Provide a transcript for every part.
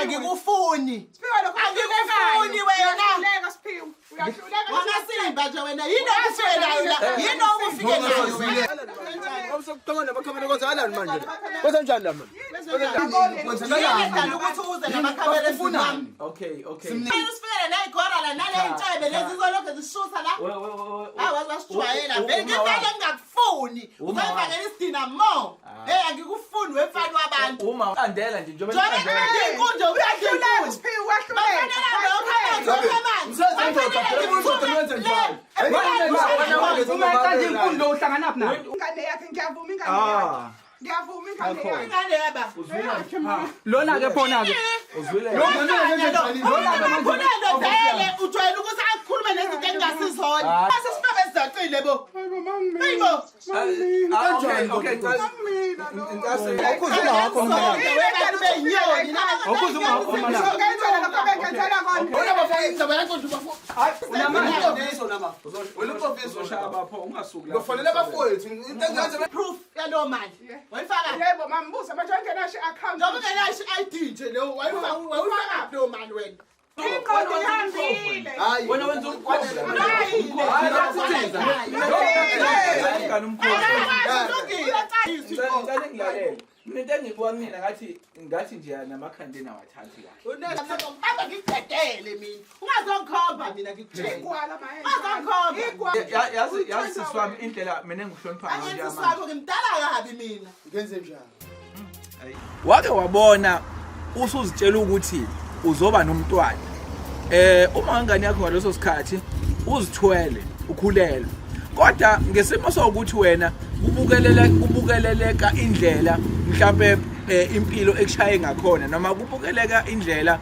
angikufuni. Angikufuni wena. Wangasimba nje wena. Yini okufika wena? Yini okufika nayo wena? Awusokuqhama namakhamera kwenzakalani manje? Kwenzenjani la manje? Ngiyaqala ukuthi uze namakhamera efunami. Okay. Usifike la igora la nale intshebe lezi zolokho zishutha la. Wasijwayela. Vele ngempela ngingakufuni. Uzayifakela isidina mo. Hey angikufuni wefani wabantu. Uma uqandela nje njengoba uqandela. Inkunja uyahlula usiphiwe wahluleka. Ungaqandi inkundla uhlangana naphi nayo? Ingane yakhe ngiyavuma ingane yakhe. Ingane yaba. Lona ke phona ke. uzwile. Khona vele ujwayele ukuthi akukhulume nezinto engasizona. Base sibabe sizacile bo. Hayibo. Okay. Awukhuzula wakho mama. Awukhuzuma wakho mama. Bona bafaka indaba yakho nje bafo. Kufanele bafowethu into engathi proof yalo mali. Wayifaka. Yebo mambuza manje ngenashi account. Noma ngenashi ID nje lo wayifaka lo mali wena. Inkonzo ihambile. hayi Wena wenza ngicela ngilalele. Mina into engibuka mina ngathi nje namakhandeni awathathi kahle. Aba ngikudedele mina. Ungazongikhomba mina ngikutshela. Igwala maye. Ungazongikhomba. Yazi siswami indlela mina engihlonipha ngayo Angithi yamanje. sakho ngimdala kabi mina. ngenze njani Wake wabona usuzitshela ukuthi uzoba nomntwana. Uma ingane yakho ngaleso sikhathi uzithwele ukhulelwe. Kodwa ngesimo sokuthi wena kubukeleleka indlela mhlambe impilo ekushaye ngakhona noma kubukeleka indlela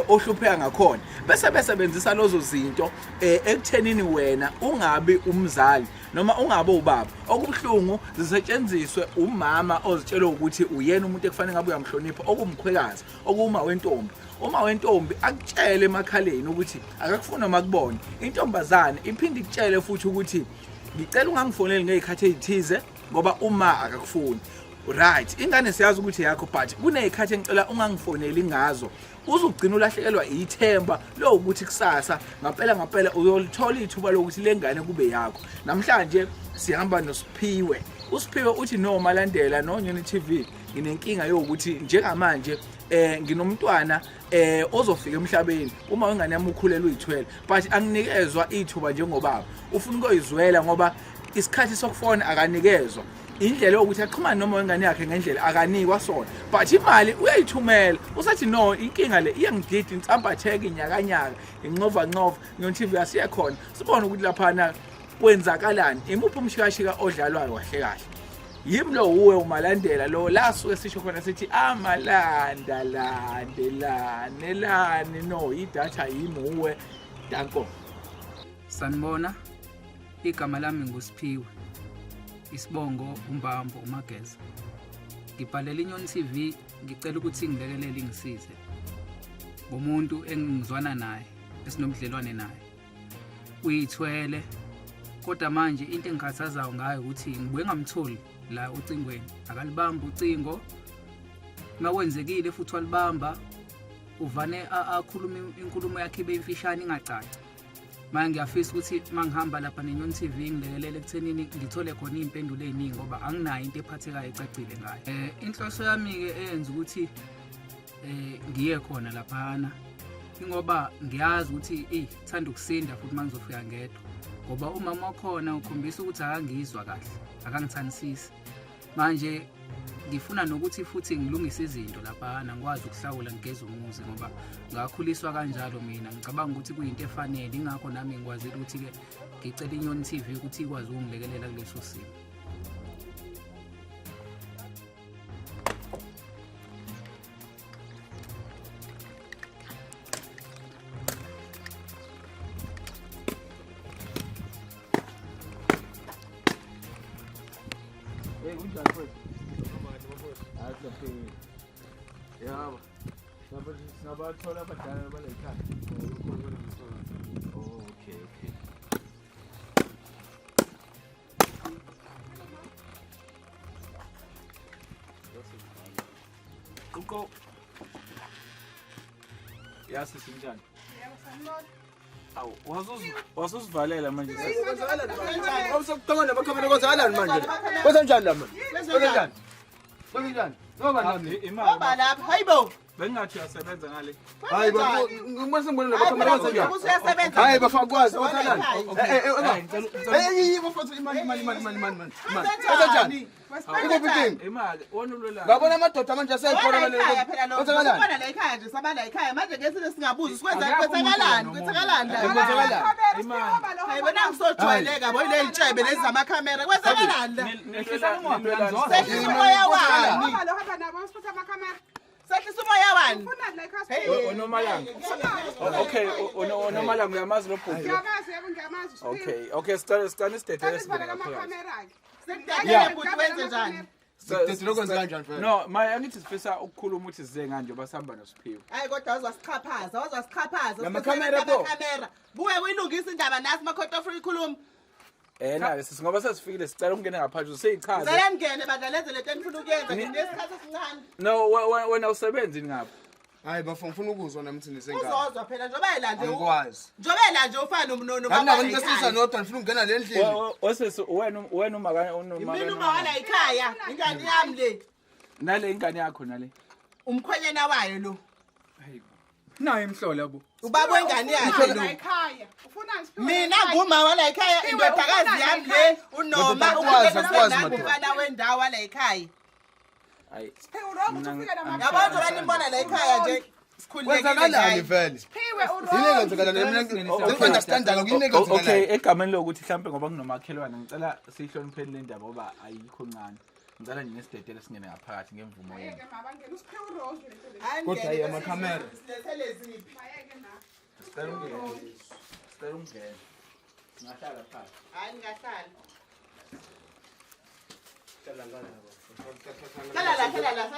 ohlupheka ngakhona bese besebenzisa lozo zinto ekuthenini wena ungabi umzali noma ungabe ubaba okubhlungu zisetshenziswe umama ozitshela ukuthi uyena umuntu ekufanele ngabe uyamhlonipha okumkhwekazi okuma wentombi uma wentombi akutshele emakhaleni ukuthi akakufuna makubone intombazane iphinde ikutshele futhi ukuthi ngicela ungangifoneli ngezikhathi ezithize ngoba uma akakufuni right ingane siyazi ukuthi yakho but kunezikhathi engicela ungangifoneli ngazo uzugcina ulahlekelwa ithemba lo ukuthi kusasa ngaphela uyolithola ithuba lokuthi lengane kube yakho namhlanje sihamba noSiphiwe uSiphiwe uthi no Malandela no Nyoni TV nginenkinga yokuthi njengamanje nginomntwana ozofika emhlabeni uma ingane yami ukhulelwe uyithwele but anginikezwa ithuba njengobaba ufuna ukuyizwela ngoba isikhathi sokufona akanikezwa indlela yokuthi axhumane noma ingane yakhe ngendlela akanikwa sona but imali uyayithumela usathi no inkinga le iyangidida insamba check inyakanyaka inqova Nyoni TV asiye khona sibone ukuthi lapha na kwenzakalani imuphi umshikashika odlalwayo kahle kahle yimi lo uwe uMalandela lo lasuke sisho khona sithi amalanda landelane no idatha yimi uwe danko. Sanibona, igama lami nguSiphiwe, isibongo uMbambo uMageza. Ngibhalela iNyoni TV ngicela ukuthi ngilekelele ingisize ngomuntu engizwana naye esinomdlelwane naye uyithwele kodwa manje into engikhathazayo ngayo ukuthi ngibuye ngamtholi la ucingweni akalibamba ucingo makwenzekile futhi walibamba uvane akhuluma inkulumo yakhe ibemfishane ingacaci manje ngiyafisa ukuthi mangihamba lapha neNyoni TV ngilekelele ekuthenini ngithole khona impendulo eziningi ngoba anginayo into ephathekayo ecacile ngayo inhloso yami ke eyenza ukuthi ngiye khona laphana ngoba ngiyazi ukuthi thanda ukusinda futhi mangizofika ngedwa ngoba umama wakhona ukhombisa ukuthi akangizwa kahle akangithandisisi manje ngifuna nokuthi futhi ngilungise izinto lapha ngikwazi ukuhlawula ngigeza umuzi ngoba ngakhuliswa kanjalo mina ngicabanga ukuthi kuyinto efanele ingakho nami ngikwazi ukuthi ke ngicela iNyoni TV ukuthi ikwazi ukungilekelela kuleso simo. Yabo. Sabathola abadala balekhaya. Okay. Kuko Yasi sinjani? Yebo sanibona. Awu, wasusivalela manje. Awusokucabanga namakhamera kwenzakalani manje? Kwenzenjani la manje? Kwenzenjani? Kwenzenjani? Ngoba nami Imali. Oba lapha, hayibo. Bengathi uyasebenza ngale. hayi ngibona sengibona namakhamera kwenzenjani? Usuyasebenza. hayi bafakwazi kwenzenjani? Bafutha imali. Kwenzenjani? Ukuphi Imali, wonulwela. ngabona amadoda manje aseyikhona Ekhaya phela lo. kwenzakalani? Ubona la ekhaya nje sabala ekhaya manje ngesine singabuzi sikwenza kwenzakalani? Kwenzakalani la? Hayi wena ngisojwayeleka boy le ntshebe lezi zamakhamera kwenzakalani la? Sehlisa umoya wani? Hamba nabo siphatha amakamera. Sehlisa umoya wani? Ufuna la ekhaya. Onomalanga. Okay, onomalanga uyamazi lo bhuti. Ngiyamazi yebo ngiyamazi. Okay, sicela isidede Sibhala lesibona amakamera ke. Sekudangele ukuthi wenze njani? Sithi lokwenza kanjani mfana? No, maya angithi sifisa ukukhuluma ukuthi size kanje basihamba noSiphiwe. Hayi kodwa wazwasichaphaza. Namakhamera po. Buye uyilungisa indaba nasi makhoto free ikhuluma. Na singoba sesifikile sicela ukungena ngaphandle useyichaza. Ngicela ngene badlaleze lento enifuna ukuyenza ngesikhathi esincane. No, wena usebenzini ngapha. hayi bafuna ukuzwa nami thini sengane Uzozwa phela njoba yela nje. angikwazi Njobela nje ufana nomnono ngani nabantu besilisa nodwa ngifuna ukungena le ndlini Osesi wena uma Mina uma wala ekhaya ingane yami le. nale ingane yakho nale. Umkhwenyana wayo lo. nayo imhlola bo Ubaba wengane yakhe lo. Ekhaya. Ufuna ngisiphiwe. Mina nguma wala ekhaya indodakazi yami le uNoma umfana wendawo la ekhaya. Hayi. Siphiwe urongo ufike namakhamera. Yabantu banibona la ekhaya nje sikhululekile kwenzakalani nje. vele Siphiwe yini urongo. kwenzakalani mina ngi-understanda lokho yini Okay, kwenzakalani egameni lokuthi mhlambe ngoba kunomakhelwane ngicela sihlonipheni le ndaba ngoba ayikho ncane. Ngicela nje nesidedele singene ngaphakathi ngemvumo yenu. Ngeke mabangena usiphiwe urongo lethe. Kodwa hayi amakhamera. Silethele ziphi? Mayeke na. Sicela ungene. Sicela ungene. Ngahlala phansi. Hayi ngahlala. Hlala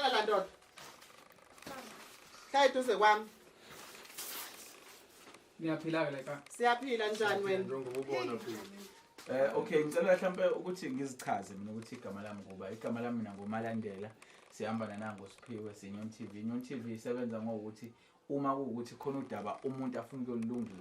la ndoda. Hlala eduze kwami. niyaphila ke la Siyaphila njani wena? Okay, ngicela mhlambe ukuthi ngizichaze mina ukuthi igama lami kuba igama lami mina ngoMalandela. Sihamba nanango Siphiwe Sinyon TV. Inyon TV isebenza ngokuthi uma kuukuthi khona udaba umuntu afuna ukulungisa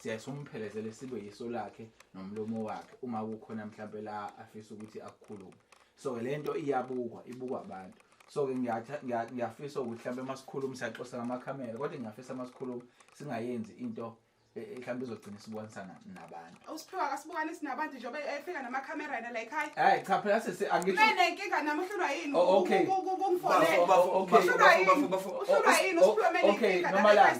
siyasumuphelezele sibe yiso lakhe nomlomo wakhe uma kukhona mhlambe la afisa ukuthi akukhulume. So lento ibukwa abantu. So ke ngiyafisa ukuthi mhlambe masikhuluma siyaxoxa ngamakhamera kodwa ngiyafisa masikhuluma singayenzi into mhlambe izogcina sibonisana nabantu. Usiphiwe akasibukani sinabantu nje efika namakhamera yena la ekhaya. Hayi cha phela angithi Mina inkinga nami uhlulwa yini? Okay. Kungifonela. Okay. Uhlulwa yini usiphiwe mina Okay, inkinga noma la.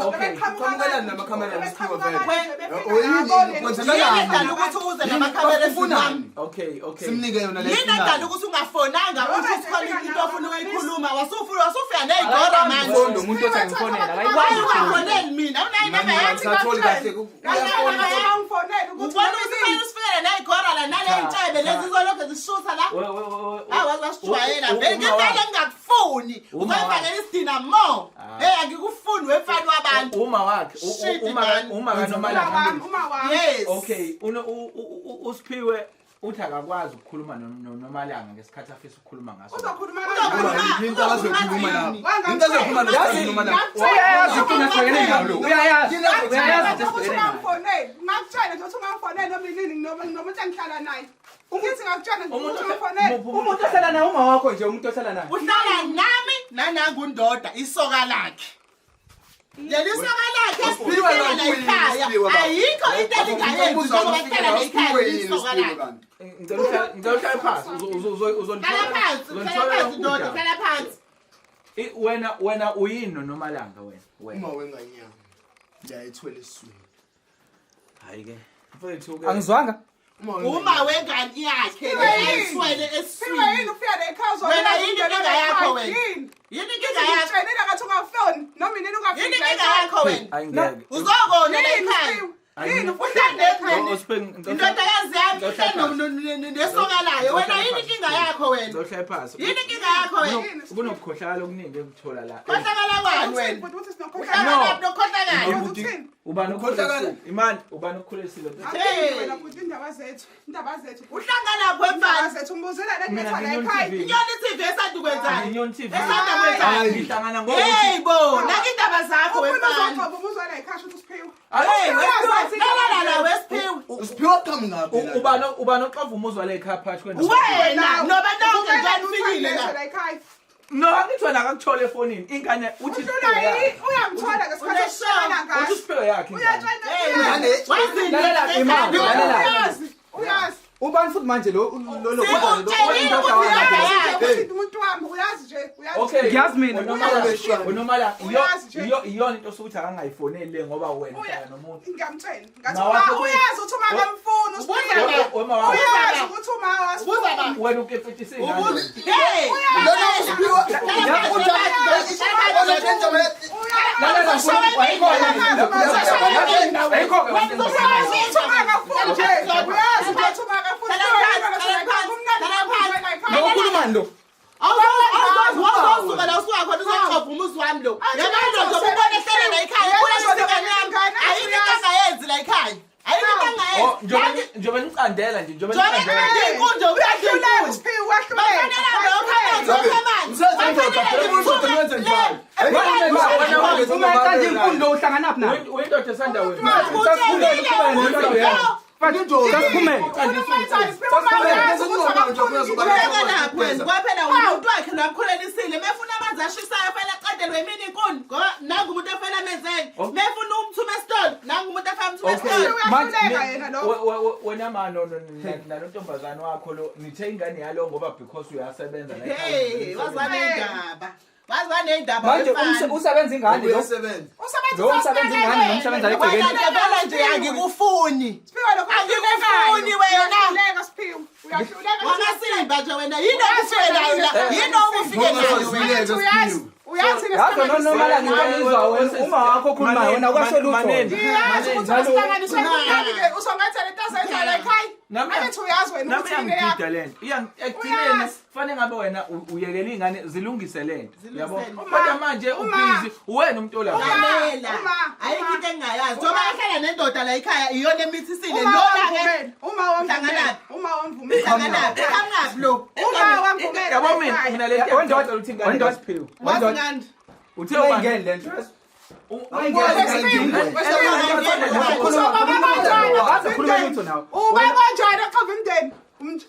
Okay. Qamukelani namakhamera usiphiwe vele Yini ukuthi uze namakhamera efunani? Okay. simnike yona le Yini endala ukuthi ungafonanga uthi khona into ofuna ukuyikhuluma wasufika nezigora manje. umuntu othi angifonela Why ungafoneli mina? Unayi namba yathi ngisatholi kahle ubona usifike usifikele nezigora la nale ntshebe lezi zizolokho zishutha la. Wasijwayela vele ngempela ngingakufuni. Uzofakela isidina mo. Angikufuni wemfana wabantu. Uma wakhe uma kaNomalanga. Yes. Okay, uSiphiwe uthi akakwazi ukukhuluma noNomalanga ngesikhathi afisa ukukhuluma ngaso. Uzokhuluma into azokhuluma lapho into azokhuluma noma uyayazi inkinga sibhekene nayo uyayazi ungamfoneli ngakutshela nje ukuthi ungamfoneli noma yini noma umuntu engihlala naye ungithi ngakutshela nje ukuthi ungamfoneli umuntu ohlala naye uma wakho nje umuntu ohlala naye Uhlala nami nananga undoda isoka lakhe. Leli soka lakhe Siphiwe la ekhaya. Ayikho into elingayenzi ngoba bahlala la ekhaya isoka lakhe. Ngicela phansi Hlala phansi ndoda, hlala phansi. wena uyini noNomalanga wena uma wenganyama ngiyayithola eswini hayi ke mfethu ke angizwanga Uma wengane yakhe ayiswele Siphiwe eswini. yini ufika la ekhaya Wena yini inkinga yakho wena? Yini inkinga yakho? Ngitshela ngathi ungafoni noma yini ungafika Yini inkinga yakho wena? ayingeke Uzokona la ekhaya. Yini indodakazi yami nesokalayo wena yini inkinga yakho wena Ngizohlala phansi. yini inkinga yakho wena Kunokukhohlakala okuningi engithola la. khohlakala kwani wena Uthi khohlakala nokhohlakala uthini? Ubani ukukhulisile? Imani ubani ukukhulisile? Wena futhi indaba zethu. uhlangana kwemfana Zethu umbuzela le Mina nethwa la nginyoni ekhaya. TV. inyoni TV esanda ukwenzani Inyoni TV. esanda kwenzani Ngihlangana ngokuthi hey bo nake indaba zakho Ufuna wemfana uzoxoxa umuzwa la ekhaya ukuthi usiphiwe. hey la wesiphiwe Usiphiwa qhamu ngaphi la? ubani oxova umuzwa la ekhaya phakathi kwena. wena noba nonke njani ufikile Uthini la ekhaya? No, angithi wena akakuthole efonini. Ingane uthi Uhlula uyamthola ngesikhathi esishona uthi ngaso. usiphiwe yakhe ingane. wazini Lalela imali, lalela. Uyazi. Ubani futhi manje lo Sikutshela ukuthi Umuntu wami uyazi nje, uyazi. Okay. Ngiyazi mina. Unomala Uyazi nje. iyona into sokuthi akangayifoneli le ngoba wena kaya nomuntu. Ngiyamtshela. Ngathi Mawakhe uyazi ukuthi uma bemfuna usiphiwe. Uyazi ukuthi uma wasiphiwe. Wena ukephetisa ingane. hey Lona usiphiwa. Nokhuluma ndo. awuzosuka la usuka khona uzochopha umuzi wami lo yabona nje ubone ehlele la ekhaya kulesingane yami ayini into angayenzi la ekhaya ayini into angayenzi Njoba ngicandela nje njoba njobe ngicandela. inkunja Uyahlula usiphiwe, uyahlula. Ungaqandi imfundo uhlanganaphi nayo? Uyindoda esanda wena. kwaphela umuntu wakhe lwamkhulelisile mefuna amanzi ashisayo fela aqandelwe yimini inkuni ngoba nangu umuntu efela amenzele mefuna umthuma esitolo nangu umuntu efela umthuma esitolo Wena mano nalontombazane wakho lo nithe ingane yalo ngoba because uyasebenza la hey wazanendaba wazanendaba Manje usebenza ingane lo. Uyasebenza. Lo umsebenza ingane nomsebenza egcekeni. wena nje angikufuni angikufuni wena wangasimba nje wena yini okufike nayo la yini okufike nayo wena Uyazi Yakho nomala ngikalizwa wena uma wakho khuluma wena kwasho lutho. usongathela into azenza ekhaya. Angithi uyazi wena ukuthi yini yakho. Ngidida lento. Ekugcineni fanele ngabe wena uyekela ingane zilungise lento. Yabo. Kodwa manje ubhizi wena umuntu ola. Lalela ayikho into engayazi ngoba ehlala nendoda la ekhaya iyona emithisile lona ke uma wamvumela kangapi lo uma wamvumela Yabo mina le nto ngicela ukuthi ingane ngasiphiwe. wazingandi Uthe ubani? lento. uba kanjani eqova imndeni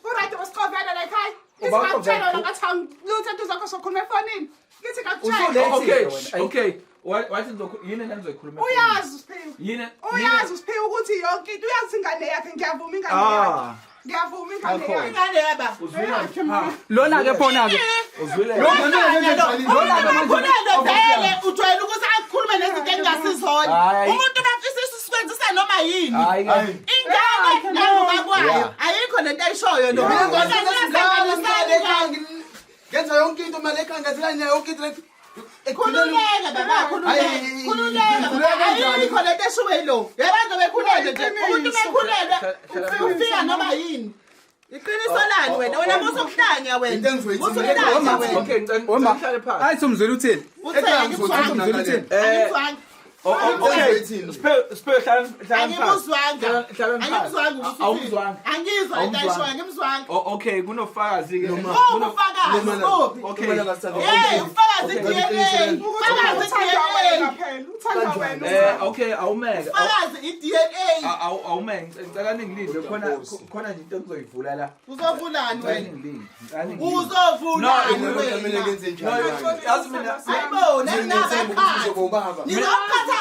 uraydi wesiqovela la ekhaya ngisingatshela wena ngathi angilutho into zakho sokhuluma efonini ngithi ngakutshela Okay. Wathi yini engizoyikhuluma? uyazi usiphiwe Yini? uyazi usiphiwe ukuthi yonke into uyazi ingane yakhe ngiyavuma ingane yakhe ngiyavuma ingane yakhe ingane yaba Uzwile? Lona ke phona ke. Uzwile? Khulelo vele ujwayele ukuthi akukhulume nezinto engasizona Hayi. umuntu mafisa isikwenzisa noma yini Hayi. ingane nangubabwayo ayikho lento ayishoyo no Ngenza yonke into mali ekhaya ngazilanya yonke into. khululeka baba khululeka ayikho lento eshuwe lo yabantu bekhulele nje umuntu bekhulele ufika noma yini iqiniso lani wena musokuhlanya wena musokuhlanya wena Okay, ngicela phansi. Hayi somzwela uthini? uthenge Somzwela uthini? Okay. Spare hlala angimuzwanga Awuzwanga. angizwa into ayishoyo ngimzwanga Okay, kunofakazi ke. ubufakazi kuphi Okay. hey ufakazi DNA ufakazi DNA Okay, awumeka. ufakazi iDNA Awumeka. Ngicela ningilinde khona nje into engizoyivula la. uzovulani wena Ngilinde. uzovulani Mina wena ngenze njani? Yazi mina ayibona nginabekhala Ngizobaba. nizophatha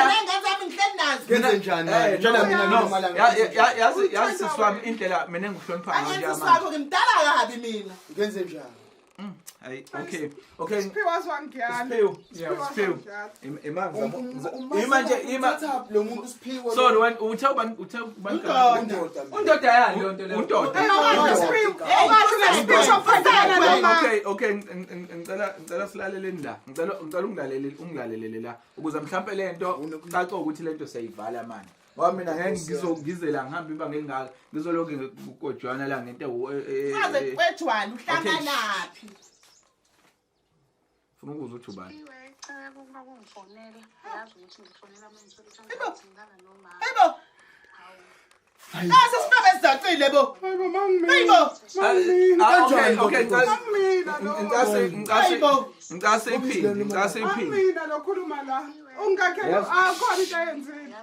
nengenza ngihleli nazo Ngenze njani? Njalo mina ngimalanga. yazi siswami indlela mina engihlonipha ngayo angithi manje. sakho ngimdala kabi mina Ngenze njani? Hayi, okay. Siphiwe wazwangiyana Sphiwe. Imanje lo muntu usiphiwe. sorry uthe ubani Undoda yani lonto leyo. undoda. Okay, ngicela silaleleni la. Ngicela ungilalele la ukuze mhlambe lento caca ukuthi lento siyayivala manje. Ngoba mina ngeke ngizela ngihambe ibanga engaka. Ngizoloke ngikojwana la ngento Saze kwejwana uhlanganaphi? Funa ukuzwa uthi ubani? Hayibo. Nasa sinabe sizacile bo. Hayibo mangimi. Hayibo. Okay, ngicase iphini. Mina lokhuluma la. Ungakhe akhona into ayenzile.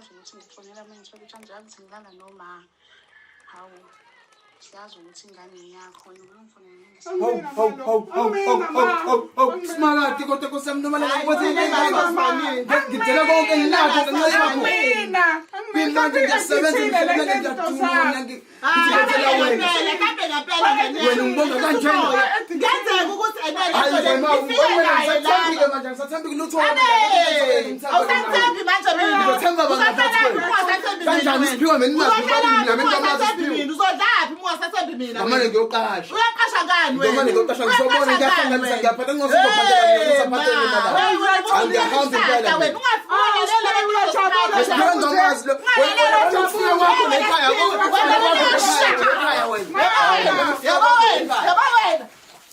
Siyazi ukuthi ingane yakho Smakati kodwa kusemntomalanga ukuthi ngidela konke ngilakho ngenxa yakho. Mina ngiyasebenza ngiyaduma ngithethela wena. Wena ngibonga kanjani? Ngenzeka ukuthi enele Ngisathembile lutho. awusathembi manje mina. Ngithemba kanjani siphiwe mina uzodlaphi uma ungasathembi mina? Ngamane ngiyoqasha. Uyaqasha ngani wena? Ngamane ngiyoqasha ngizobona ngiyahlanganisa ngiyaphatha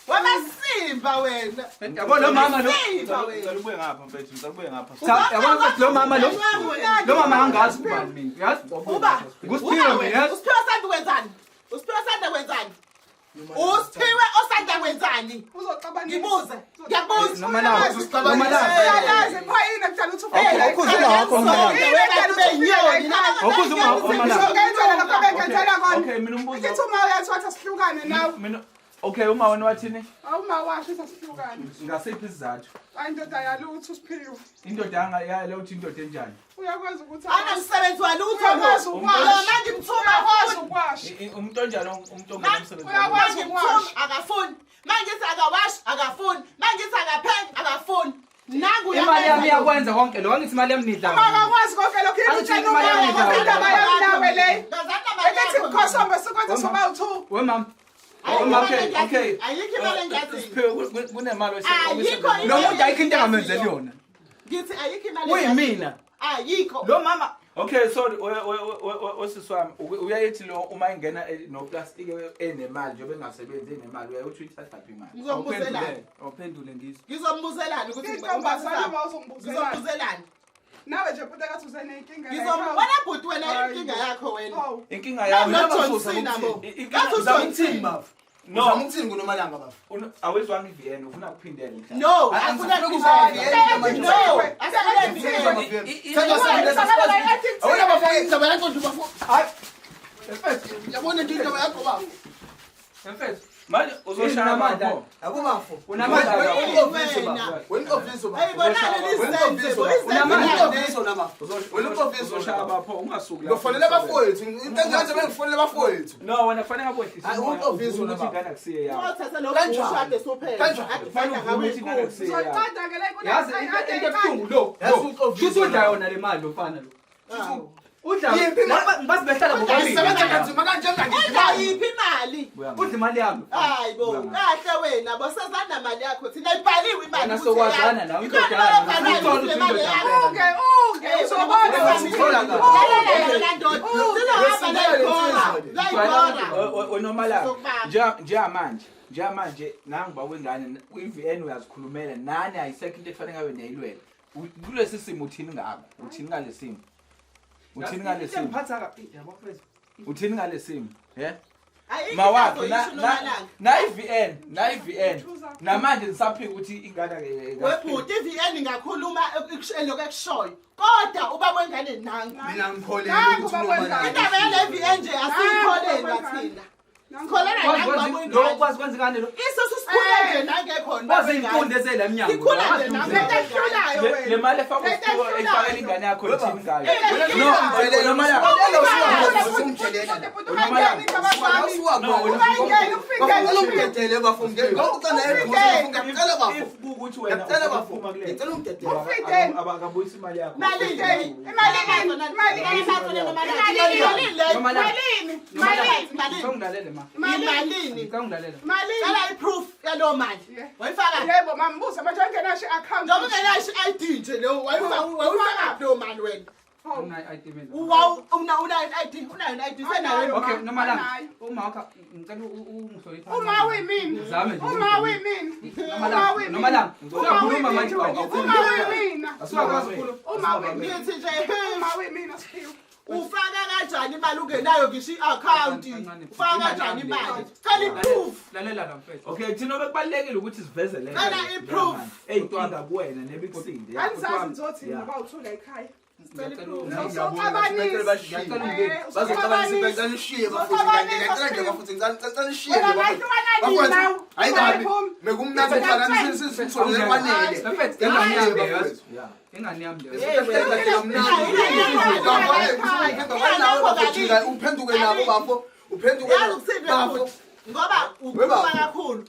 Wamasimba wena. Yabo lo mama lo. Ubuye ngapha mfethu, ngisabuye ngapha. Yabona ukuthi lo mama angazi ubani mina. Yazi? Uba. Ngusiphiwe mina, yazi? Usiphiwe osanda kwenzani? Usiphiwe osanda kwenzani? Usiphiwe osanda kwenzani? Uzoxabana. Ngibuze. Ngiyabuza. Noma la. Uyayazi phayini kujala uthi Okay, mina umbuzo. Ngithi uma uyathatha sihlukane nawe. Mina okay, uma wena wathini? Awuma washo sihlukane. Ngasiphi isizathu? Ayindoda yalutho usiphiwe. Indoda yale uthi indoda enjani? Uyakwazi ukuthi Anamsebenzi walutho Uyakwazi lo. ukwasha. Manje ngimthuma uyakwazi futhi. ukwasha. Umuntu onjani umuntu ongumsebenzi? Manje ngimthuma akafuni. Manje ngithi akawashi akafuni. Manje ngithi akapheki akafuni. Nangu Imali yami iyakwenza konke lokho. Angithi imali yami nidla. Akakwazi konke lokho Angithi imali yami nidla. indaba yami nawe le. ngazanka Ekethi ukhosombe sikwenza soba u2. We mama. Okay. Ayikho imali engiyaziyo. Siphiwe kunemali Ayikho Lo muntu ayikho into engamenzeli yona. Ngithi ayikho imali. Uyimina. Ayikho. Lo mama Okay, sorry, osiswami uyayithi lo uma ingena no plastic enemali njengoba engasebenzi enemali uyayithi uyithatha imali. Ngizombuzelana. Awuphendule ngizwe. Ngizombuzelana ukuthi Intombazane mawuzombuzelana. ngizombuzelana. Nawe nje futhi akathi usenenkinga. Wena bhuti wena inkinga yakho wena. Inkinga yami Uzamthini bafu? no, Uzamthini kunomalanga bafu? awezwanga iVN ufuna ukuphindela mhlawumbe. No, Angifuna akuna ukuzwa no. Awona bafu indaba yakho nje bafu. Hayi. Yabona nje indaba yakho bafu. Mfethu, manje uzoshaya amandla. Yabo bafu. Unamandla Wena office bafu. Hey, bona lisenze, Uzoshaya abapho ungasuki Ngofonela bafowethu. Into engathi bengifonela bafowethu. No, wena fanele ngakwehlisa. Hayi, uNkoviso ukuthi nabapho. ingane akusiye yawo. Uthatha lo kushade sophela. Fanele uvume ukuthi ingane akusiye yawo. Uzoqada ke le yazi into ebuhlungu lo. Shuthi udla yona le mali lofana lo. Udla. Ngibasi behlala ngokabili. Ngisebenza kanzima kanjena Udla yiphi imali? Udla imali yami. Hayibo, kahle wena, bosazana mali yakho. Thina ibhaliwe imali. Wena sokwazana nawe indodana. Njengamanje nangiba wengane iVN uyazikhulumela nani ayisekho into efanele ngawe neyilwela. Kulesi simo uthini ngabo? Uthini ngale simo? Uthini ngale simo? Uthini ngale simo? Mawaphi na iVN namanje nisaphika ukuthi ingane webhuti iVN ngakhuluma lokho ekushoyo. Kodwa ubaba wengane nangu. Mina ngikholelwa ukuthi unomalanga. Indaba yale VN nje asiyikholelwa thina. Sikholelwa nangu Lo kwazi kwenza ngane lo. Isisu sikhule nje nangekho. Wazi imfundo ezela emnyango. Sikhula nje nangu. le mali efakela ingane yakho ithini ngayo. Ukuthi wena abakabuyisa imali yakho. Ngidlalele ma. Cala i-proof yalo mali. Wayifaka Yebo mambuza manje ungenasho i-account. ngoba ungenayo i-ID nje lo wayifaka leyo mali wena. Wow, una ID senayo. Okay, noma la. Uma wakha ngicela ungihloniphe. Uma uyimini. Zame nje. Uma uyimini. Noma la. Uzokhuluma manje Uma uyimina. Asukwazi ukukhuluma. Uma uyimini. Ngithi nje Uma uyimina Siphiwe. ufaka kanjani imali ungenayo ngisho i-account ufaka kanjani imali cala i-proof lalela la mfethu okay thina bekubalekile ukuthi siveze le cala i-proof eyinkinga kuwena nebikusinde angisazi ngizothi ngoba uthula ekhaya uphenduke nabo bafo uphenduke ngoba ukhuluma kakhulu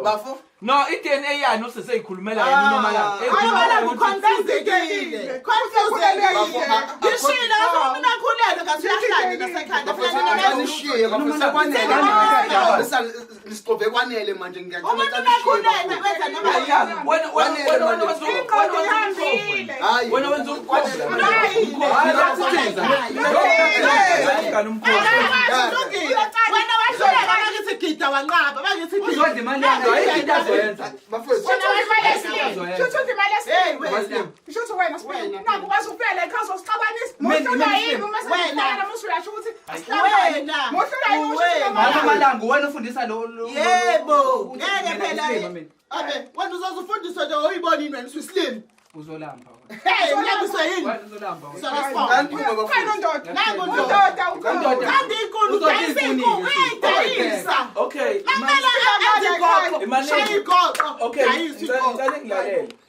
bafo no i-DNA yani useseyikhulumela yena noma la confused-ekile ngishilo mina khulelo ngasiyahlanje nasekhanda lisixove kwanele manje umuntu nakhulele wenza wena wenza wena wahluleka bakithi gida wanqaba bakithi uzodla imali yakho ayikho azoyenza malanga wena ufundisa lo yebo ngeke phela wena uzozufundiswa nje oyibonini wena usislim uzolamba hey ngiyabiswa yini wena uzolamba okay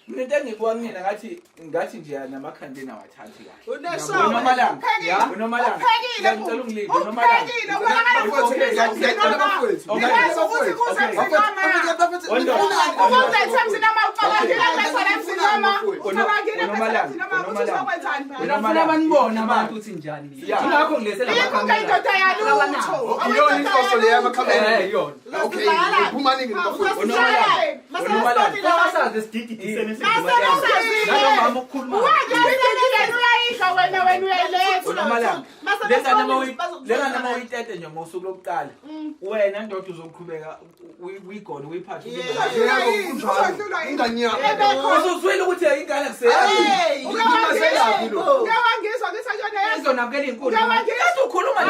Mina ngikuwa mina ngathi nje namakhandeni awathathi kahle. Unomalanga. Unomalanga. Ngicela ungilinde unomalanga. Unafuna abanibona abantu uthi njani. Ingakho ngilesela amakhamera. Iyona inhloso le yamakhamera. Iyona. Okay, uphuma ningi bafowethu. Unomalanga. Wasazi isididi nalomama ukukhuluma lengane uma uyitete nje ngosuku lokuqala wena ndoda uzoqhubeka uyigone uyiphathe uzozwile ukuthi ingane izonakela inkulu ukhuluma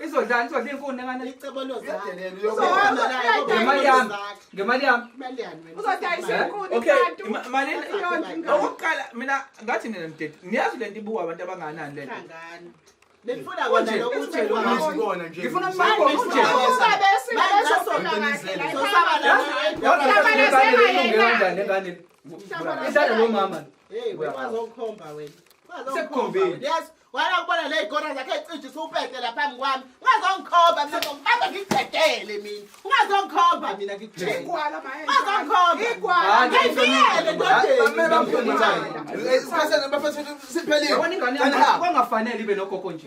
izodla inkuni ngane ngemali yami okay malini okokuqala mina ngathi nina mdede niyazi lento ibuka abantu abanganani lento Ngifuna kona lokutshela ngifuna isala lo mama wazokhomba wena sekukhombile yes wala kubona le igora zakhe ecije supete la phambi kwami ungazongikhomba mina ngifaka ngicedele mina ungazongikhomba mina ngikutheni ungazongikhomba igwala ngiyele ndodeni siphelile yabona ingane yami kwangafanele ibe nogogo nje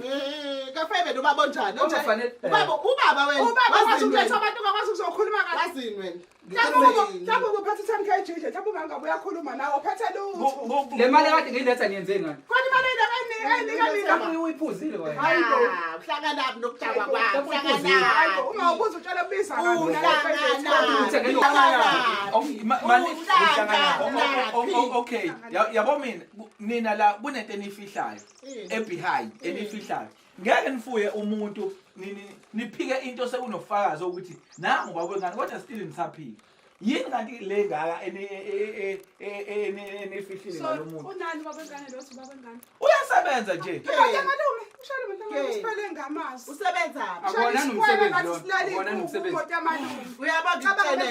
kafebe nobaba onjani kwangafanele ubaba wena wazi ukuthetha abantu bakwazi ukuzokhuluma kahle wazini wena mhlawumbe ubuphethe 10 kg nje mhlawumbe ungabe uyakhuluma nawe uphethe lutho le mali kade ngiyiletha niyenze ngani khona imali mhlawumbe uyiphuzile wena uhlangana nokudakwa kwakho hayibo uma ubuza utshela bisa okay yabo mina nina la kunento enifihlayo ebehind enifihlayo ngeke nifuye umuntu niphike into sekunofakazi ukuthi nangu bakwengane kodwa still nisaphila yini kanti le ngaka enefihlile ngalomuntu unani babengane lothi babengane uyasebenza nje malume ushalo mhlawumbe usipele ngamazi usebenza akona nomsebenzi uyabona ngitshele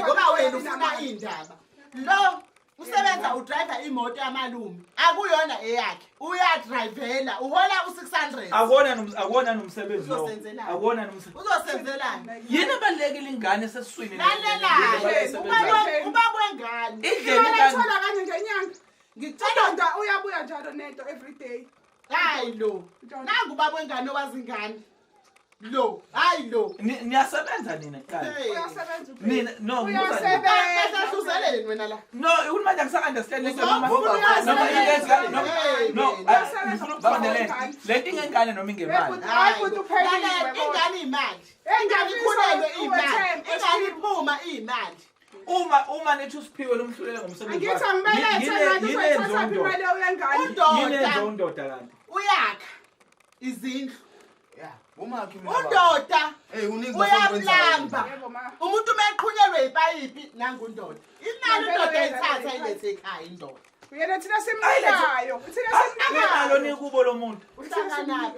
ngoba wena ufuna indaba lo usebenza udriver imoto yamalume akuyona eyakhe uyadrivela uhola u600 akona nomsebenzi lo akona nomsebenzi uzosenzelana yini abalekile ingane sesiswini lalela uba kwengane indlela thola kanje ngenyanga ngicela uyabuya njalo nento every day hayi lo nangu uba kwengane owazingane Lo, hayi lo. Niyasebenza nina ekhaya. Uyasebenza uphela. Mina no Uyasebenza. Uhluzeleni wena la. no manje angisangi-understand lento noma ngifuna ukufanele lento ingengane noma ingemali. Hayi futhi uphelile. Ingane imali. Ingane ikhulelwe imali. Ingane iphuma imali. Uma nithi uSiphiwe lomhlulele ngomsebenzi Ngithi angibelethe ngathi uzothatha imali oyengane. yinenzo undoda kanti Uyakha izindlu. Umakhi Undoda uningi uyaplamba. Yebo ma. Umuntu meqhunyelwe ipayipi nangu undoda. Imali undoda ayithatha ilethe ekhaya indoda. Uyena thina simnikayo. Thina simnikayo. nalo nikubo lo muntu Uhlangana.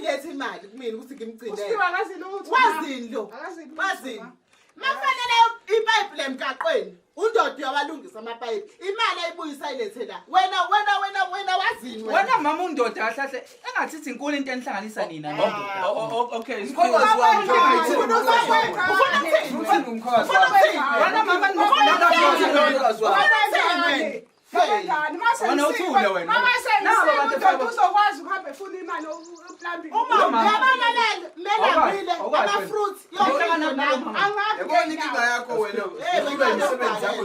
Lethe imali kumina ukuthi ngimcindele. Wazini lo. Wazini. Mafanele ipipe lemgaqweni. Undoda uyawalungisa amapipe. Imali ayibuyisa ilethe la. Wena wazini wena. Wena mama undoda ahlahle engathithi inkulu into enihlanganisa nina okay wena mama Wena uthule wena. Mama sengisebenza uzokwazi ukuhamba efuna imali uplambing. Uma yabalele mela ama-fruits Yabona inkinga yakho wena. Iba imisebenzi yakho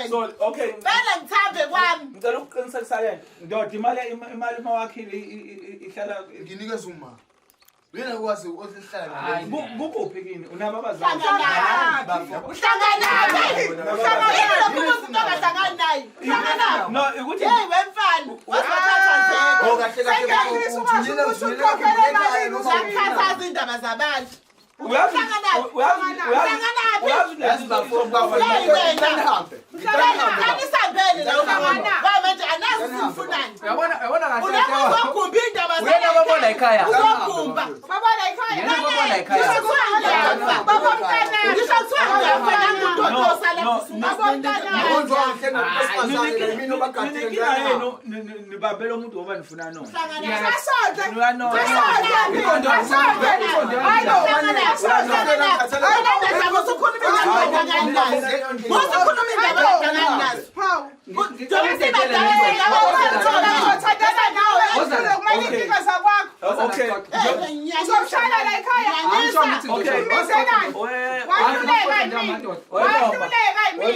so okay vele ngithambe kwami. ngicela ukuqiniseka lento ndoda imali mawakhile ihlala nginikeza uma. Wena ukwazi ukuhlala kuphi kini unabo abazali no ukuthi hey wemfana wakhathaza indaba zabantu anisambele manje anazi simfunani uzogumba indaba babona ekhaya uzogumba babona ekhaya nibambele umuntu ngoba nifuna nona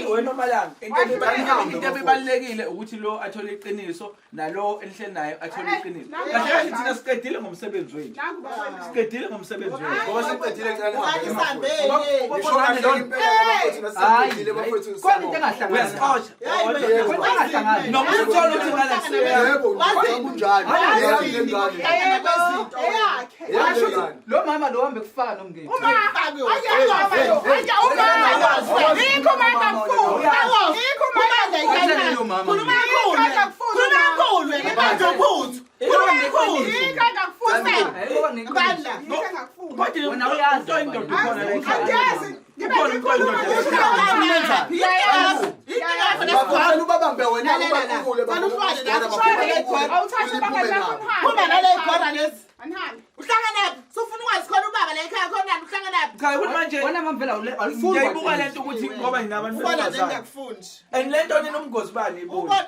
wenomalanga into ebibalulekile ukuthi lo athole iqiniso nalo elihleli naye athole iqiniso kahle kahle thina siqedile ngomsebenzi wethu siqedile ngomsebenzi wethu ngoba siqedile noma usithola ukuthi lo mama lo hambe kufana nomngeni ngiyayibuka lento ukuthi ngoba nginabantu and lento ninomgozi bani ibuka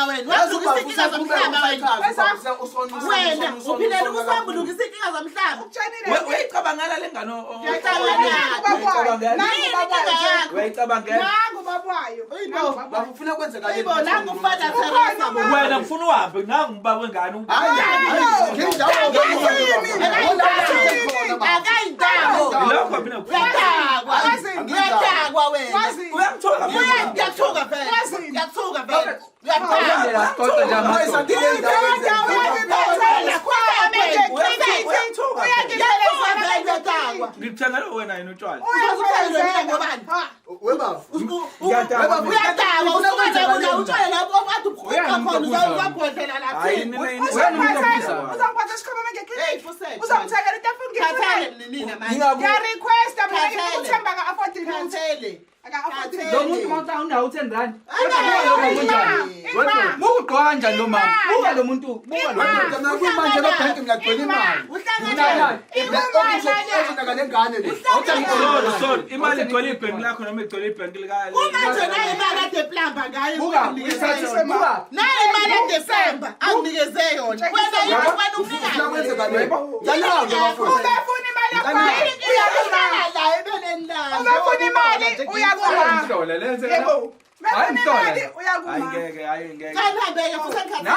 wena uphilela ukusambulukisa inkinga zomhlaba uyayicabangela le ngane ufuna kwenzeka wena mfuna uhambe nangu uba wengane uyadakwa wena uyathuka vele ngikuthengele wena yini utshwala uzomthekela into efungile. Khathele mnina manje. Ngiyarequesta mina ukuthemba ka-afford lutho. Khathele. Lo muntu mawuthi unawo 10 rand. Ima. Mugqoka kanjani lo mama? Buka lo muntu, buka lo muntu. Mina kuyimanje lo bank ngiyagcwele imali. Uhlangana lengane le. Sorry, imali igcwele ibhenki lakho noma igcwele ibhenki lika. Kumanje nayo imali ade plamba ngayo. Buka, Nayo imali ade plamba anginikeze yona. Wena yini ufuna ufuna kwenza kanjani? Yalawo ngiyafuna. Ubefuna imali yakho. uyakhala la ebeleni la. Ubefuna imali uyakuma. Mhlola lenze. Yebo. Hayi mhlola. Uyakuma. Ayingeke. Kanihambeke futhi engikhathele.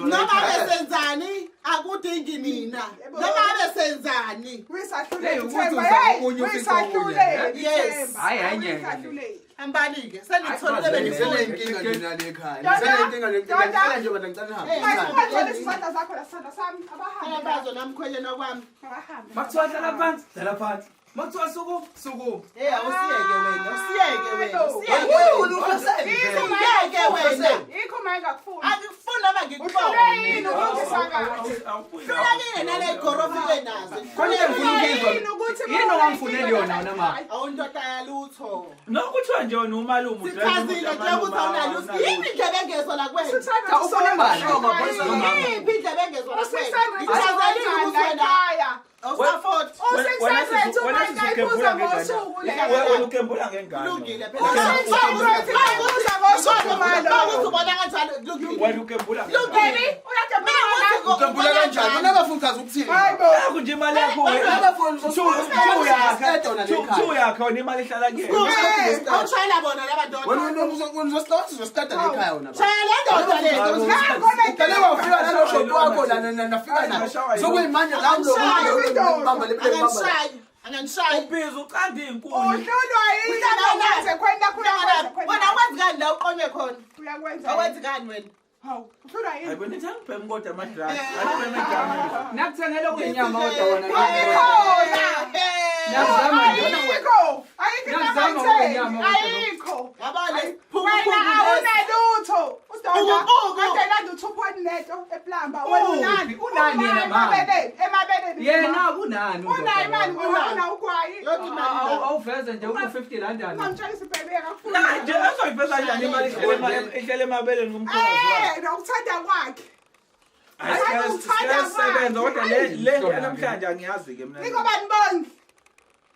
Noma besenzani akudingi mina. Noma besenzani. Yes. Hayi nyeke. Ambalike senitholile benifuna inkinga nina le ekhaya. Inkinga ngicela nje bana ngicela abazo namkhwenyana kwami. Makuthiwa dlala phansi, dlala phansi. Makuthiwa suku, suku. Usiyeke wena, usiyeke wena. Usiyeke wena. Ikho manje akufuni. Angikufuna Uhlule yini abangikubona. ukuzisakathi? Hlulekile nale gorofile nazo. Konke ngifuna ukuzwa. Yini ongamfuneli yona wena mama? Awundoda yalutho. Nokuthiwa nje wena umalume Sichazile nje ukuthi awunalutho. Yini indlebe engezwe la kwena? Cha ufuna imali. Yini indlebe engezwe la kwena? Ichazile ukuthi wena awusafort. wena ukembula ngengane. Kulungile phela. Ukuthi ubona kanjalo kulungile. Wena ukembula. Kulungile. ukembula kanjani? Wena abafunkazi ukuthini? Yakho nje imali yakho wena. Abafunkazi Two yakho wena imali ihlala kuyena. Awushayela bona labantu. wena uzositata le ekhaya wona. Shaya le ndoda le. Uqale wafika nalo shop wakho la nafika la. Sokuyimanje la lo bamba le plane bamba. Anganishayi. Ubhiza uqanda inkuni. Uhlulwa yini akwenze kwenda Wena wenzani la uqonye khona? uyakwenza. Awenzani wena? Hawu, uhlulwa yini? Ayibona ithi angiphem kodwa amadrag. Ayibona igama. Nakuthengela kuyinyama kodwa wona. Ayikho. Ayikho. Yabona Wena awunalutho. Udoda kadela ndu2 neto eplamba. Wena unani? Unani yena mama? Emabeleni. Yena kunani Una imali undoda? una ugwayi. yonke imali. Awuveze nje uku50 rand ana. Ngamtshela ibhebeka kufuna. Na nje azoyipesa njani imali ihlele emabeleni kumkhulu wakhe. Nokuthanda kwakhe. Siyasebenza kodwa le namhlanje angiyazi ke mina. Nikobani bonke.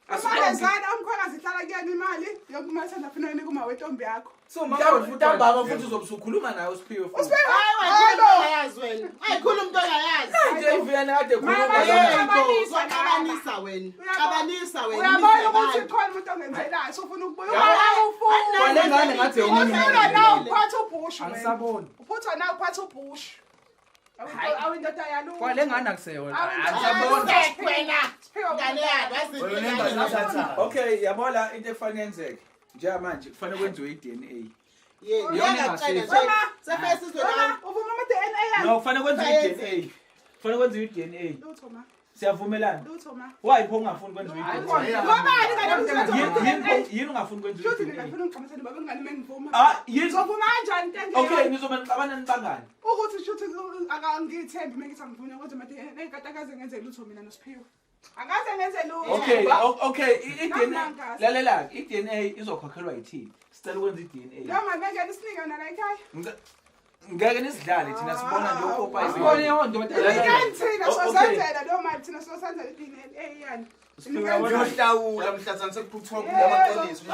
Asibonge. Amalezana umkhwekazi ihlala kuyena imali yokumasa ndafuna yini kuma wentombi yakho. So mama Ntambama futhi uzobusukhuluma naye uSiphiwe futhi. Hayi wena uyayazi wena. Ayikhuluma umuntu ongayazi. Nje iviyana kade khuluma Xabanisa wena. Xabanisa wena. Uyabona ukuthi khona umuntu ongenzelayo ufuna ukubuya. Wale ngane ngathi umuntu Ufuna nawe uphatha ubhushu. angisaboni. Uphutha nawe uphatha ubhushu. Awindoda yalungu. Kwale ngane akuseyona. Angisaboni. Wena. Ngane yazi. Okay, yabona into efanele yenzeke. Njengamanje kufanele kwenziwe iDNA. Yebo, ngiyacela nje. Sefese sizolana. Uvuma ama-DNA yakho. No, kufanele kwenziwe iDNA. Kufanele kwenziwe iDNA. Lutho ma. Siyavumelana. Lutho ma. Why pho ungafuni kwenziwe iDNA? Ngobani ngane Yini ungafuni kwenziwe Futhi iDNA? ngifuna uqhamusela baba ngane mengivuma. Ah, yini? Uzovuma kanjani into Okay, nizobe nixabana nibangani. ukuthi shuthi akangithembi mengithi angivuna kodwa manje nekade akaze ngenze lutho mina noSiphiwe. Akaze ngenze lutho. Okay, iDNA. Lalela, iDNA izokhokhelwa yithini? Sicela ukwenza iDNA. Noma ngeke isinika yona la ekhaya. Ngeke nisidlale thina sibona nje uPopa Sibone yondoda. Ngithina sosenzela noma thina sosenzela iDNA yani. Uyohlawula mhlazana sekuphuthwa kumaqiniso.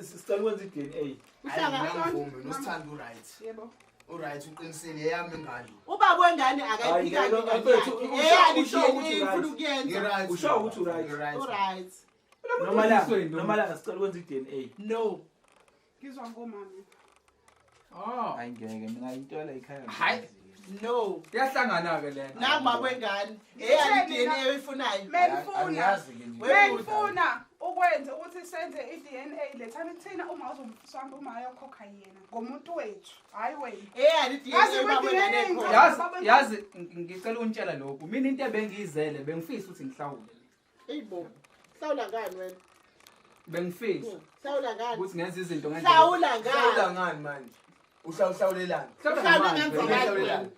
Sicela ukwenza iDNA. Ngiyangivumi nosithanda uright. Yebo. Uright uqinisile eyami ingane. Ubaba wengane akayiphika ngiyani usho ukuthi ufuna ukuyenza. Ngiright. Usho ukuthi uright. Alright. Noma la sicela ukwenza iDNA. No. Ngizwa ngomama. Hayi ngeke mina into la ekhaya. Hayi. No. Kuyahlangana ke lena. Nababa wengane. Eyani DNA oyifunayo. Mengifuna ukwenza ukuthi senze iDNA lethana kuthina uma uzomsamba uma ayakhokha yena ngomuntu wethu hayi wena. Eyani DNA baba wengane khona. Yazi ngicela untshela lokho. Mina into ebengiyizele bengifisa ukuthi ngihlawule. Eyibo. Hlawula ngani wena? bengifisa Hlawula ngani? ukuthi ngenze izinto Hlawula ngani? Hlawula ngani manje? Uhlawulelani? Hlawula ngani?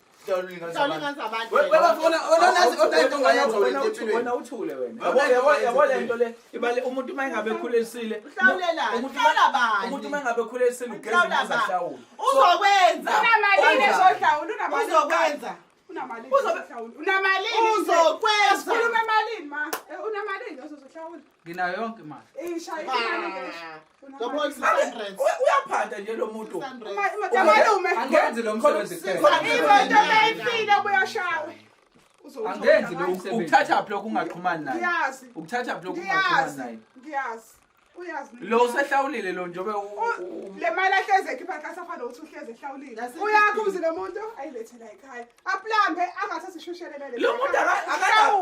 Wena uthule wena. Yabo lento le ibale umuntu mayengabe ekhulelisile. Umuntu mayengabe ekhulelisile ugeza imizwa hlawula. Uzokwenza. Unamalini ezohlawula, unamalini. Uzokwenza. Unamalini ezohlawula. Unamalini. Uzokwenza. Sikhuluma emalini ma. Unamalini ezohlawula. nginayo yonke imali. Ishaya imali ngesho. Ngabona 600. Uyaphanda nje lo muntu. Malume. Angenzi lo msebenzi kuphela. Imoto mayifile ubuyashawe. Angenzi lo msebenzi. Ukuthatha lokho ungaxhumani naye. Ngiyazi. Ukuthatha lokho ungaxhumani naye. Ngiyazi. Uyazi. Lo usehlawulile lo njobe le mali ahleze ekhipha kasafana ukuthi uhleze ehlawulile. Uyakhuzi lo muntu ayilethela ekhaya. Aplambe angathathi ishushelele. lo muntu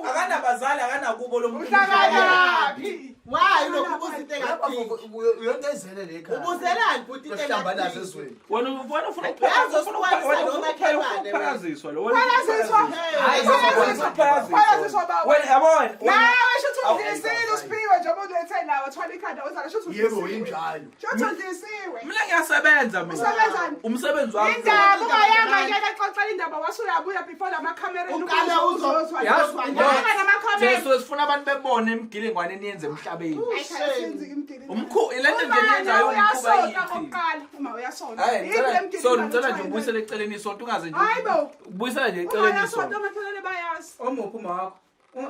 akanabazali akanakubo lo muntu. Uhlakanapi? Why lokhu ubuzite kakhulu? Uyondezele le ekhaya. Ubuzelani futhi Uhlamba nazo ezweni. Wena ufuna Uyazosixwayisa wena Phaziswa. Phaziswa bawo. wena yabona Nawe shuthi undisile uSiphiwe nje umuntu ethe nawe wathwala ikhanda uzala shuthi Yebo injalo. shuthi undisiwe. mina ngiyasebenza mina Usebenzani? umsebenzi wami Indaba ungayanga nje exoxela indaba wasuyabuya before lama camera Uqale uzozwa. Jesu sifuna abantu bebone imgilingwane niyenze emhlabeni umkhu ilento nje niyenzayo umkhuba oqala uma uyasona hayi so ngicela nje ubuyisele eceleni isonto ungaze nje hayibo ubuyisele nje eceleni uyasona isonto amathelele bayazi Omuphi wakho?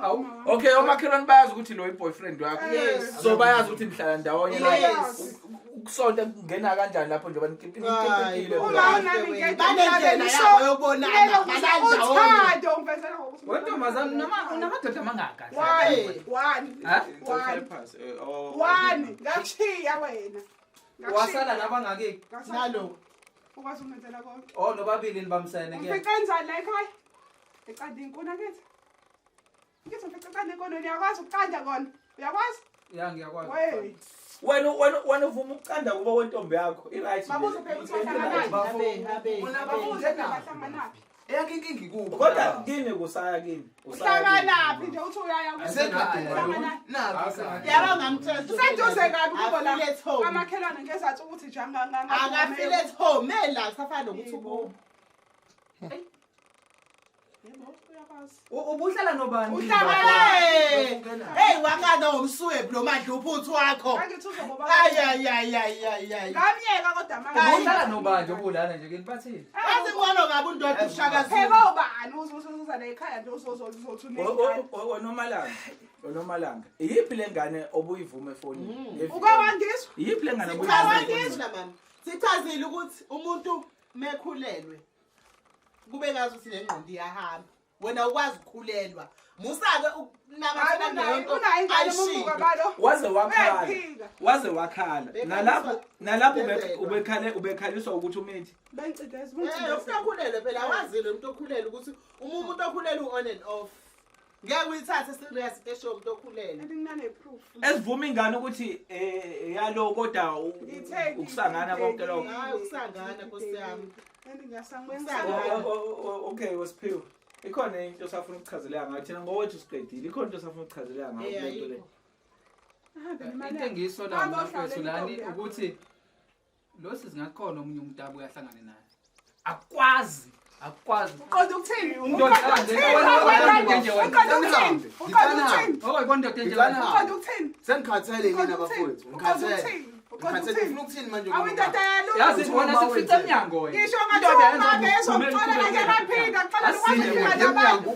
Awu. okay omakhelwane bayazi ukuthi lo boyfriend wakho Yes. so bayazi ukuthi nihlala ndawonye la Yes. ukusonto kungena kanjani lapho nje banikimpile uma unami ngeke banendlela yabo yobonana uthando ungivezela ngokuthi Wentomazana unamadoda amangaka? one ngakushiya wena Wasala nabangakeki? nalo ukwazi ukumenzela konke Oh nobabili nibamsene ke. ufiqenzani la ekhaya eqanda inkuni akithi ngithi ufiqenzani inkuni uyakwazi ukuqanda kona uyakwazi Ya ngiyakwazi. wey wena uvuma ukucanda kuba kwentombi yakho i-right babuze phela ukuthi bahlanganaphi babuze phela bahlanganaphi Eyakhe inkingi kubo. kodwa kini kusaya kini uhlanganaphi nje uthi uyaya yaba ngamthetho useduze kabi kubo la Afile at home. amakhelwane ngezathu ukuthi nje akafile at home ela safana nokuthi ubo Ubuhlala nobani? hey wakana ngomswebhu lo madluphuthu wakho angithuze ngoba ay ngamyeka kodwa manje Ubuhlala nobani obulana nje kini bathini? yazi ngcono ngabe undoda ushakazi phela ubani uzuza la ekhaya nje uzothuna Nomalanga iyiphi lengane obuyivume efonini ukawandiswa iyiphi lengane Sichazile mama sichazile ukuthi umuntu mekhulelwe kube ngazi ukuthi lengqondo iyahamba wena ukwazi ukukhulelwa musake namathela ngento waze wakhala nalapho ubekhaliswa ukuthi umithi benciteza ukhulelwe phela wazile umuntu okhulelwe ukuthi umuntu okhulelwe on and off ngeke uyithathe serious esho umuntu okhulelwe nginane-proof esivuma ingane ukuthi yalo kodwa ukusangana konke lokho hayi ukusangana Nkosi yami okay wasiphiwe ikhona into osafuna ukuchazeleka ngayo thina ngowethu siqedile ikhona into osafuna ukuchazeleka ngayo lento le Into engiyisola mfethu lani ukuthi lo sizingakhona omunye umuntu abuye ahlangane naye. Akwazi uqonda ukuthini Uqonda ukuthini Sengikhathele ngina bafowethu. Ngikhathele. Ngikhathele ufuna ukuthini manje awindoda yazi bona sifica emnyango wena. ngisho ngathiwa ngezomthola ngiyaphinda kuqala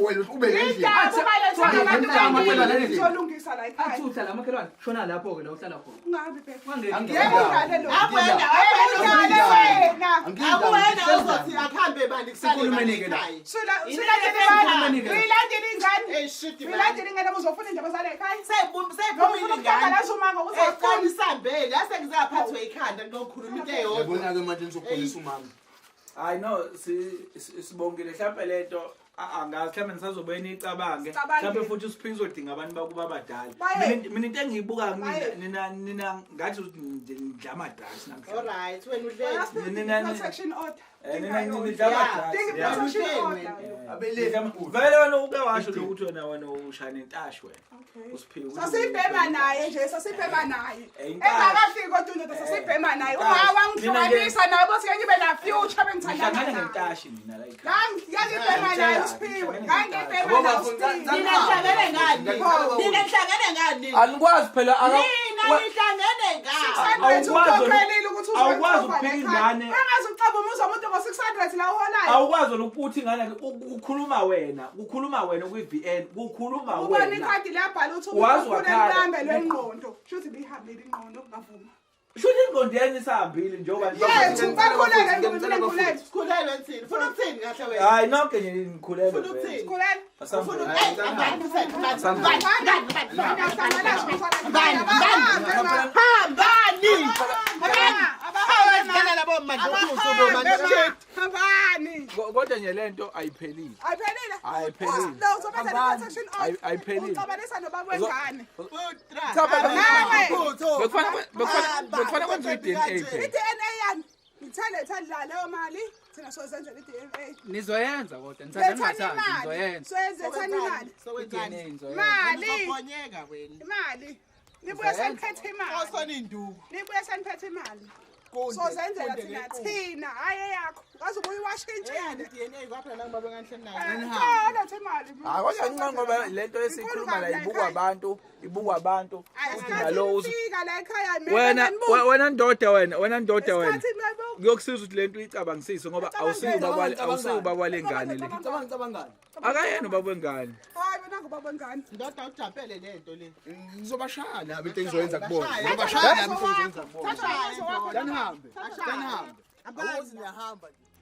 wena ube ngendlela. ngizolungisa la ekhaya Athutha la makhelwane shona lapho ke la uhlala khona. ungabi phela Ungangeke. yebo udlale lo awena wena awena uzothi akuhambe bani Sikhulumenike la. uyilandele ingane shit uyilandele ingane uzofuna indaba zale ekhaya seyiphumile ingane lasumanga ukuthi eqala isambele yase ngizaphathwa ikhanda ngokukhuluma into eyodwa Yabona ke manje nizokhulisa umama. I know sibongile mhlawumbe lento angazi mhlawumbe nisazobuye nicabange mhlawumbe futhi uSiphiwe uzodinga abantu bakuba abadala mina into engiyibuka nina ngathi nje amadrugs namhlanje alright wena udle protection order vele wena uke washo lokuthi wena ushaya nentasho wena usiphiwe sasibhema naye nje sasibhema naye engakafiki kodwa undoda sasibhema naye uma wangihlukanisa naye bothi ngeke ibe na future bengithanda ngihlangana nentashi mina la ekhaya ngangibhema naye usiphiwe ngangibhema naye usiphiwe Nihlangene ngani? Nihlangene ngani? anikwazi phela Mina nihlangene ngani? awukwazi ukuphika ingane angazi ucaba umuzi umuntu ngo600 la uholayo awukwazi ukuthi ingane ukukhuluma wena kwi-VN kukhuluma ubona wena ikhadi labhala ukuthi umuntu unemlambe lwengqondo shuthi bihambile ingqondo kungavuma shuthi ingqondo yeni isahambile njengoba Sikhulelwe thini? Funa ukuthini kahle wena? hayi nonke nje nikhulelwe Funa ukuthini? Sikhulelwe hambani kodwa nje lento ayiphelile ayiphelile ayiphelile ucabanisa noba kwengane bekufana kwenza i-DNA i-DNA yani ngithaletha la leyo mali thina sozenzela i-DNA nizoyenza kodwa nithatha nizoyenza soyenzethani imali imali nibuye seniphethe imali nibuye seniphethe imali sozenzela thina hayi yakho ngaze ubuye iwashintshile letha imali kodwa nginqondo ngoba lento esikhuluma la ibukwa abantu futhi nalo fika la ekhaya wena ndoda wena kuyokusiza ukuthi lento uyicabangisise ngoba awusiba kwalengane le akayena ubaba wengane hayi mina ngubaba wengane Ndoda ujampele lento le. Ngizobashaya nabo into engizoyenza kubona. Ngizobashaya nabo into engizoyenza kubona. thatha Danihambe. Awuzi niyahamba nje.